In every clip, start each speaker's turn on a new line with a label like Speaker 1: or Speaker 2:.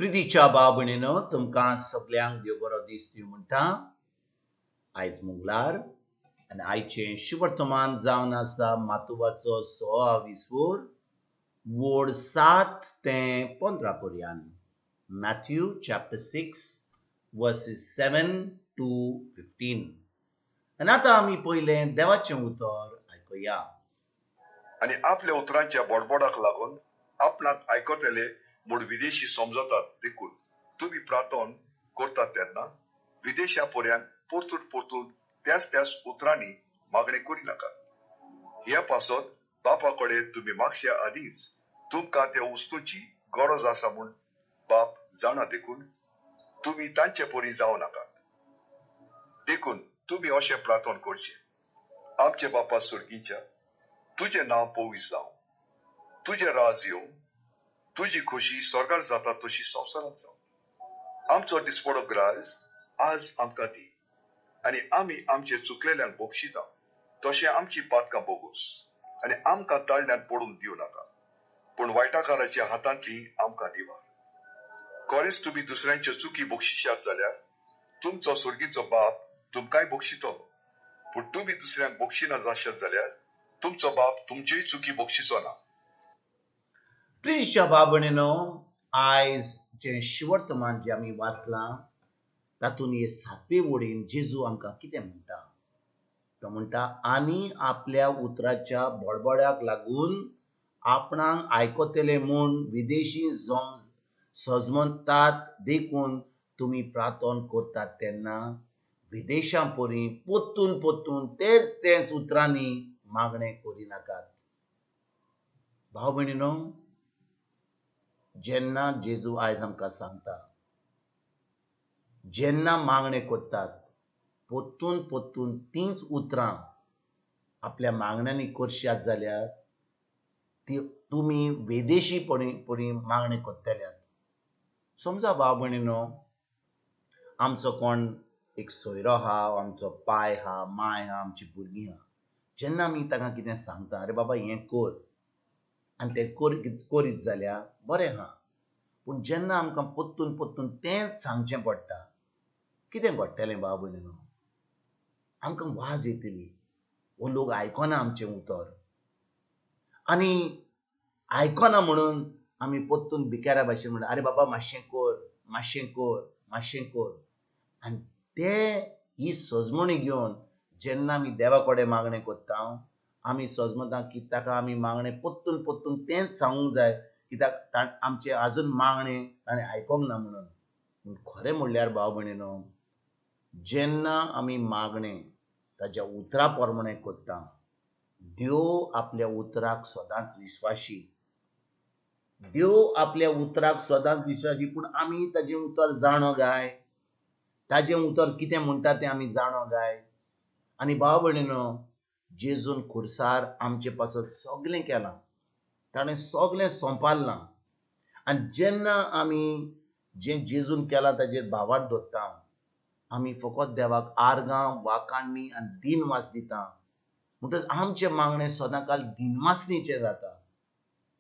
Speaker 1: प्रितीच्या भाव भयणीनो तुमकां सगल्यांक देव बरो दीस दिवं म्हणटा. आयज मंगळार आनी आयचें शुभ वर्तमान जावन आसा मातुवाचो 6 वोड 7 ते 15 पर्यंत. Mathew chapter 6 verses 7 to 15. आनी आतां आमी पयलें देवाचें उतर आयकुया.
Speaker 2: आणि आपल्या उतरांच्या बडबडाक लागून आपणाक आयकतले म्हूण विदेशी समजतात देखून तुम्ही प्रार्थना करतात तेन्ना विदेशा पर्यंत परतून त्याच उतरांनी मागणे करी नाका. ह्या पासत बापा कडेन तुम्ही मागच्या आधीच तुमकां त्या वस्तूंची गरज आसा म्हूण बाप जाणा देखून तुम्ही तांचे परी जावं नाकात. देखून तुम्ही अशें प्रार्थना करचे. आमचे बापा सुर्गीच्या, तुझे नाव पवित्र जावं, तुझे राज येवं, तुझी खुशी स्वर्गात जाता तशी संवसारात जावं. आमचो डिस्पोटो ग्रास आज आमकां दी आणि आमी आमचे चुकलेल्यांक बक्षिता तशें आमची पातकां बोगूस आणि आमकां ताळण्यात पडून दिवं नाका, पूण वायटाकाराच्या हातांतली आमकां दिवार. खरेंच तुम्ही दुसऱ्यांच्यो चुकी बक्षिशात जाल्यार तुमचो सुर्गीचो बाप तुमकांय बक्षितलो, पूण तुम्ही दुसऱ्यांक बक्षिना जाशात जाल्यार तुमचो बाप तुमचेय चुकी बक्षिसो ना.
Speaker 1: प्रितीच्या भाव भयणीनो आयज जें शिवर्तमान जें आमी वाचलां तातूंत हे 7वे वोडीन जेजू आमकां कितें म्हणटा. तो म्हणटा, आनी आपल्या उतराच्या बडबड्याक लागून आपणाक आयकतले म्हूण विदेशी सजमतात देखून तुमी प्रार्थना करतात तेन्ना विदेशां परी परतून तेच उतरांनी मागणें करी नाकात. भाव भयणीनो, जेन्ना जेजू आयज आमकां सांगता, जेन्ना मागणें करतात परतून तींच उतरां आपल्या मागण्यांनी करशात जाल्यार तुमी विदेशी परी मागणें करतल्यात. समजा भाव भयणीनो, आमचो कोण एक सोयरो आहा, आमचो पाय आहा, माय आहा, आमची भुरगीं आहा. जेन्ना आमी ताका कितें सांगता, अरे बाबा हें कर, आनी तें करीत जाल्यार बरें आहा. पूण जेन्ना आमकां परतून तेंच सांगचें पडटा, कितें घडटलें भाव भयणीनो? आमकां वाज येतली, वो लोक आयकना आमचें उतर, आनी आयकना म्हणून आमी परतून भिकाऱ्या भाशेन म्हणटा, अरे बाबा मातशें कर. आनी ही सजमणी घेवन जेन्ना आमी देवा कडेन मागणें करता, आमी सजमता की ताका आमी मागणें परतून तेंच सांगूंक जाय, कित्याक आमचें आजून मागणें ताणें आयकोंक ना म्हणून. पूण खरें म्हणल्यार भाव भयणीनो, जेन्ना आमी मागणें ताच्या उतरा प्रमाणे करता, देव आपल्या उतराक सदांच विश्वासी. पूण आमी ताजें उतर जाणो जाय, ताजें उतर कितें म्हणटा तें आमी जाणो जाय. आनी भाव भयणीनो, जेजून खुर्सार आमचे पासत सगलें केलां, ताणें सगलें संपादलां. आनी जेन्ना आमी जें जेजून केलां ताजेर भावार्थ धरता, आमी फकत देवाक आर्गां, वाखाणणी आनी दिनवास दिता. म्हणटच आमचें मागणें सदांकाल दिनवासणीचें जाता,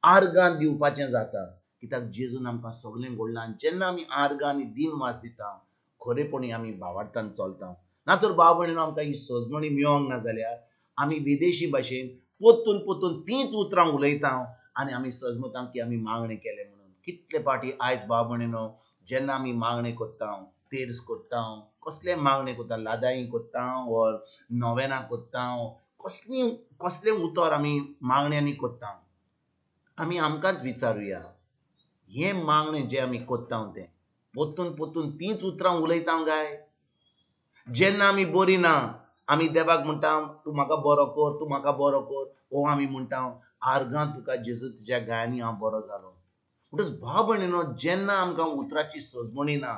Speaker 1: आर्गां दिवपाचें जाता, कित्याक जेजून आमकां सगलें घडलां. आनी जेन्ना आमी आर्गां आनी दिनवास दिता, खरेपणी आमी भावार्थान चलता. ना तर भाव भयणीनो, आमकां ही सजमणी मेळोंक ना जाल्यार आमी विदेशी भाशेन परतून तींच उतरां उलयता आनी आमी सजमता की आमी मागणें केलें म्हणून. कितले फाटी आयज भाव भयणीनो, जेन्ना आमी मागणें करता, तेर्स करता, कसलें मागणें करता, लादाई करता वा नोवेनां करता, कसलें उतर आमी मागण्यांनी करता, आमी आमकांच विचारुया, हें मागणें जें आमी करता तें परतून तींच उतरां उलयता काय? जेन्ना आमी बरीं ना, आमी देवाक म्हणटा, तूं म्हाका बरो कर, वो आमी म्हणटा, आर्गां तुका जेजू तुज्या गायांनी हांव बरो जालो. म्हणटच भाव भयणीनो, जेन्ना आमकां उतराची सजमणी ना,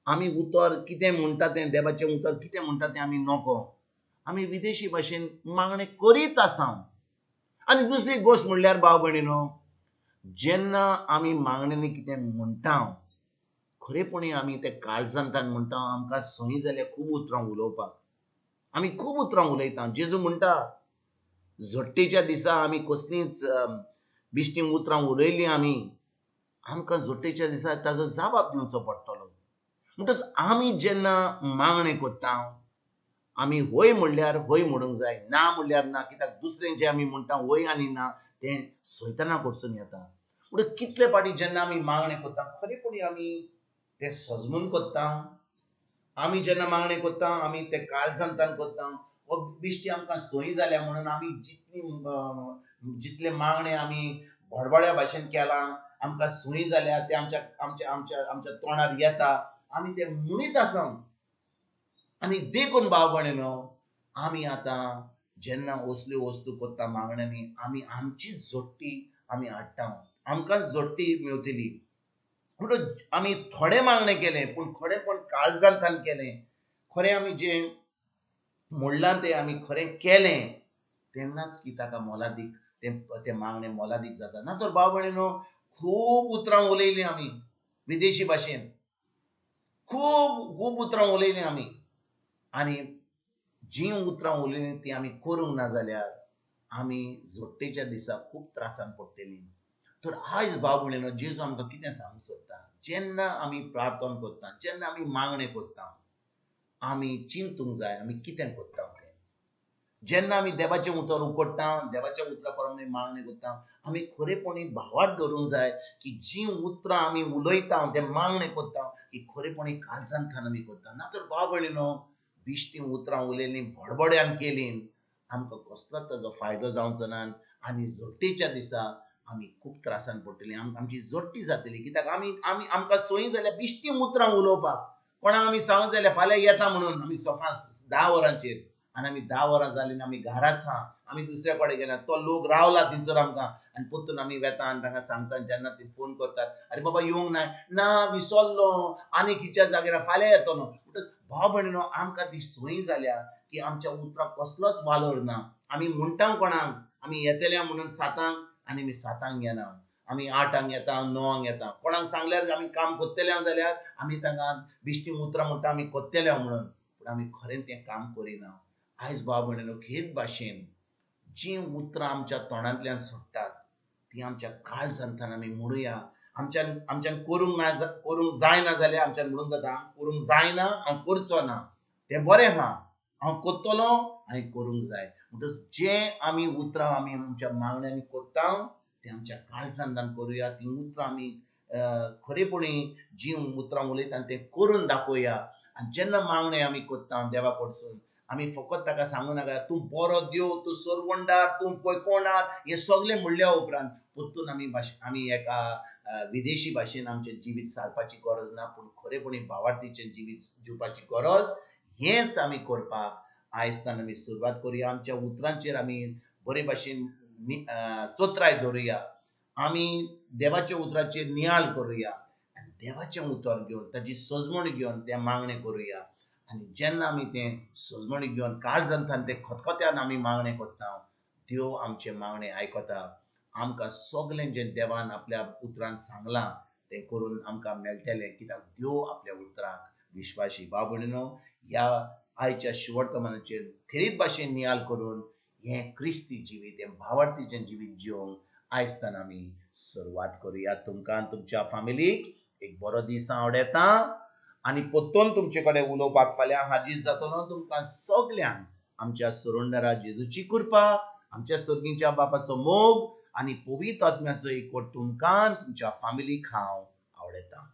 Speaker 1: आमी उतर कितें म्हणटा तें, देवाचें उतर कितें म्हणटा तें आमी नको, आमी विदेशी भाशेन मागणें करीत आसा. आनी दुसरी गोश्ट म्हणल्यार भाव भयणीनो, जेन्ना आमी मागण्यांनी कितें म्हणटा, खरेपणी आमी तें काळजांतल्यान म्हणटा, आमकां संय जाल्या खूब उतरां उलोवपाक, आमी खूब उतरां उलयता. जेजू म्हणटा, झडटेच्या दिसा आमी कसलींच बिश्टीं उतरां उलयलीं आमी आमकां जोड्डेच्या दिसा ताजो जबाब दिवचो पडटलो. म्हणटच आमी जेन्ना मागणें कोत्ता, आमी होय म्हणल्यार होय म्हणूंक जाय, ना म्हणल्यार ना. कित्याक दुसरें जें आमी म्हणटा होय आनी ना तें सैताना कडसून येता. म्हणटच कितले फाटी जेन्ना आमी मागणें कोत्ता खरेपणी आमी तें सजमून कोत्ता. आमी जेन्ना मागणें कोत्ता आमी तें काळजांतान कोत्ता. हो बिश्टी आमकां संय जाल्या म्हणून आमी जितले मागणें आमी भडभड्या भाशेन केलां, आमकां संय जाल्या ते आमच्या आमच्या आमच्या आमच्या तोंडार येता, आमी ते म्हणीत आसा. आनी देखून भाव भयणीनो, आमी आतां जेन्ना असल्यो वस्तू कोत्ता मागण्यांनी, आमी आमची जोडटी आमी हाडटा, आमकां जोडटी मेवतली. म्हणटच आमी थोडे मागणें केले पूण खरेंपण काळजांतान केलें, खरें आमी जें म्हणलां तें आमी खरें केलें, तेन्नाच की ताका मोलादीक तें मागणें मोलादीक जाता. ना तर भाव भयणीनो, खूब उतरां उलयलीं आमी विदेशी भाशेन, खूब खूब उतरां उलयलीं आमी, आनी जीं उतरां उलयलीं तीं आमी करूंक ना जाल्यार आमी जोडटेच्या दिसा खूब त्रासान पडटलीं. तर आयज भाव भयणीनो, जेजू आमकां कितें सांगूंक सोदता, जेन्ना आमी प्रार्थना कोत्ता, जेन्ना आमी मागणें कोत्ता, आमी चिंतूंक जाय आमी कितें कोत्ता तें. जेन्ना आमी देवाचें उतर उकडटा, देवाच्या उतरा प्रमाणे मागणें कोत्ता, आमी खरेपणी भावार्थ धरूंक जाय की जीं उतरां आमी उलयता, तें मागणें कोत्ता, ही खरेपणी काळजांतल्यान आमी कोत्ता. ना तर भाव भयणीनो, बिश्टीं उतरां उलयलीं, भडभड्यान केलीं, आमकां कसलोच ताजो फायदो जावचो ना. आनी जोडटेच्या दिसा आमी खूब त्रासान पडटलीं, आमची जोडटी जातली. कित्याक आमकां संय जाल्या बिश्टीं उतरां उलोवपाक. कोणाक आमी सांगूंक जाल्यार फाल्यां येता म्हणून आमी सकाळ 10 वरांचेर, आनी आमी 10 वरां जालीं आनी आमी घराच आहा, आमी दुसऱ्या कडेन गेला, तो लोक रावला थंयसर आमकां, आनी परतून आमी वेता आनी तांकां सांगता. जेन्ना ती फोन करतात, अरे बाबा येवंक ना विसरलो, आनी खंयच्या जाग्यार फाल्यां येतलो. म्हणटच भाव भयणीनो, आमकां ती संय जाल्या की आमच्या उतराक कसलोच वालोर ना. आमी म्हणटा कोणाक आमी येतल्या म्हणून 7 आनी आमी 7 येना, आमी 8 येता, 9 येता. कोणाक सांगल्यार आमी काम कोत्तेले जाल्यार आमी तांकां बिश्टीं उतरां म्हणटा आमी कोत्तेले म्हणून, पूण आमी खरें तें काम करिना. आयज भाव भयणीनो, हेच भाशेन जीं उतरां आमच्या तोंडांतल्यान सुट्टात तीं आमच्या काळजांतल्यान आमी म्हणुया. आमच्यान करूंक जायना जाल्यार आमच्यान म्हणूंक जाता, करूंक जायना, हांव करचो ना, तें बरें आहा, हांव कोत्तलों आनी करूंक जाय. म्हणटच जें आमी उतरां आमी आमच्या मागण्यांनी कोत्ता तें आमच्या काळजांतल्यान करुया. तीं उतरां आमी खरेपणी जीं उतरां उलयता तें करून दाखोवया. आनी जेन्ना मागणें आमी कोत्ता देवा कडसून, आमी फकत ताका सांगूं नाका तूं बरो देव, तूं सरवंडार, तूं पैकोणार, हें सगळें म्हणल्या उपरांत परतून आमी एका विदेशी भाशेन आमचें जिवीत सारपाची गरज ना, पूण खरेपणी भावार्थीचें जिवीत जिवपाची गरज. हेंच आमी करपाक आयजतान आमी सुरवात करुया. आमच्या उतरांचेर आमी बरे भाशेन चोत्राय धरुया. आमी देवाच्या उतराचेर नियाळ करुया आनी देवाचें उतर घेवन ताची सजमण घेवन तें मागणें करुया. आनी जेन्ना आमी तें सजमणी घेवन काळजांतल्यान तें खतखत्यान आमी मागणें कोत्ता, देव आमचें मागणें आयकता. आमकां सगळें जें देवान आपल्या उतरान सांगलां तें करून आमकां मेळटलें, कित्याक देव आपल्या उतराक विश्वासी. भाव भयणीनो, ह्या आयच्या शिवर्तमानाचेर खेरीत भाशेन नियाळ करून हें क्रिस्ती जिवीत, हें भावार्थीचें जिवीत जिवंक आयजतान आमी सुरवात करुया. तुमकां आनी तुमच्या फॅमिलीक एक बरो दीस हांव आवडेता. आनी परतून तुमचे कडेन उलोवपाक फाल्यां हाजीर जातलो. तुमकां सगल्यांक आमच्या सुरुंडरा जेजूची कृपा, आमच्या सर्गीच्या बापाचो मोग आनी पवित्र आत्म्याचो एकवट तुमकां तुमच्या फॅमिलीक हांव आवडेता.